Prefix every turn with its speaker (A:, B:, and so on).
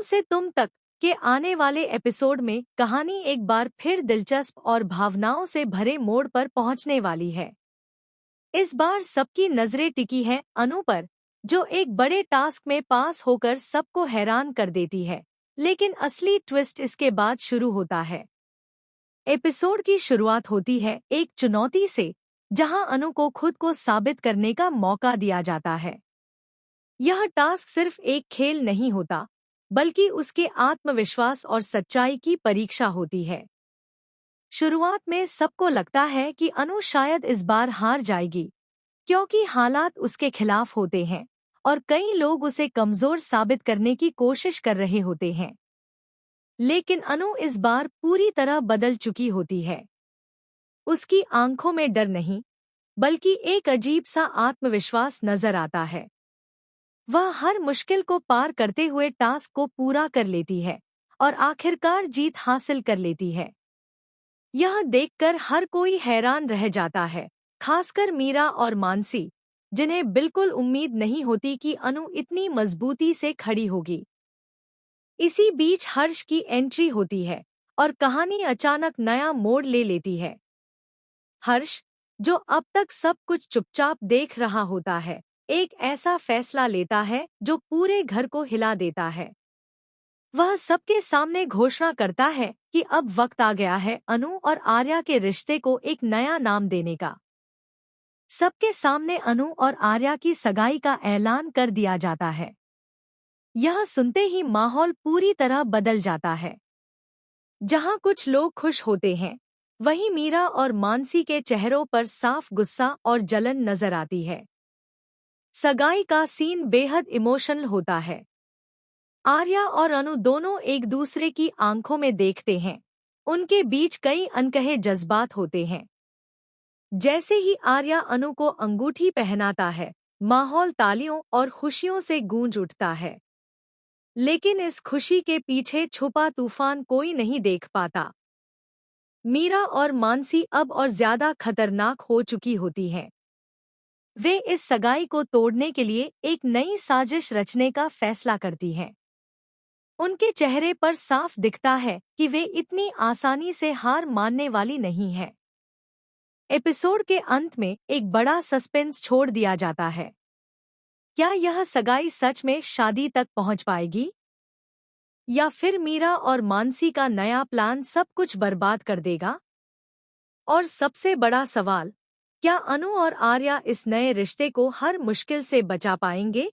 A: से तुम तक के आने वाले एपिसोड में कहानी एक बार फिर दिलचस्प और भावनाओं से भरे मोड़ पर पहुंचने वाली है। इस बार सबकी नजरें टिकी हैं अनु पर, जो एक बड़े टास्क में पास होकर सबको हैरान कर देती है। लेकिन असली ट्विस्ट इसके बाद शुरू होता है। एपिसोड की शुरुआत होती है एक चुनौती से, जहां अनु को खुद को साबित करने का मौका दिया जाता है। यह टास्क सिर्फ एक खेल नहीं होता, बल्कि उसके आत्मविश्वास और सच्चाई की परीक्षा होती है। शुरुआत में सबको लगता है कि अनु शायद इस बार हार जाएगी, क्योंकि हालात उसके खिलाफ होते हैं और कई लोग उसे कमजोर साबित करने की कोशिश कर रहे होते हैं। लेकिन अनु इस बार पूरी तरह बदल चुकी होती है। उसकी आंखों में डर नहीं, बल्कि एक अजीब सा आत्मविश्वास नजर आता है। वह हर मुश्किल को पार करते हुए टास्क को पूरा कर लेती है और आखिरकार जीत हासिल कर लेती है। यह देखकर हर कोई हैरान रह जाता है, खासकर मीरा और मानसी, जिन्हें बिल्कुल उम्मीद नहीं होती कि अनु इतनी मजबूती से खड़ी होगी। इसी बीच हर्ष की एंट्री होती है और कहानी अचानक नया मोड़ ले लेती है। हर्ष, जो अब तक सब कुछ चुपचाप देख रहा होता है, एक ऐसा फैसला लेता है जो पूरे घर को हिला देता है। वह सबके सामने घोषणा करता है कि अब वक्त आ गया है अनु और आर्या के रिश्ते को एक नया नाम देने का। सबके सामने अनु और आर्या की सगाई का ऐलान कर दिया जाता है। यह सुनते ही माहौल पूरी तरह बदल जाता है। जहां कुछ लोग खुश होते हैं, वहीं मीरा और मानसी के चेहरों पर साफ गुस्सा और जलन नजर आती है। सगाई का सीन बेहद इमोशनल होता है। आर्या और अनु दोनों एक दूसरे की आंखों में देखते हैं। उनके बीच कई अनकहे जज्बात होते हैं। जैसे ही आर्या अनु को अंगूठी पहनाता है, माहौल तालियों और खुशियों से गूंज उठता है। लेकिन इस खुशी के पीछे छुपा तूफान कोई नहीं देख पाता। मीरा और मानसी अब और ज्यादा खतरनाक हो चुकी होती हैं। वे इस सगाई को तोड़ने के लिए एक नई साजिश रचने का फैसला करती हैं। उनके चेहरे पर साफ दिखता है कि वे इतनी आसानी से हार मानने वाली नहीं हैं। एपिसोड के अंत में एक बड़ा सस्पेंस छोड़ दिया जाता है। क्या यह सगाई सच में शादी तक पहुंच पाएगी, या फिर मीरा और मानसी का नया प्लान सब कुछ बर्बाद कर देगा? और सबसे बड़ा सवाल, क्या अनु और आर्या इस नए रिश्ते को हर मुश्किल से बचा पाएंगे?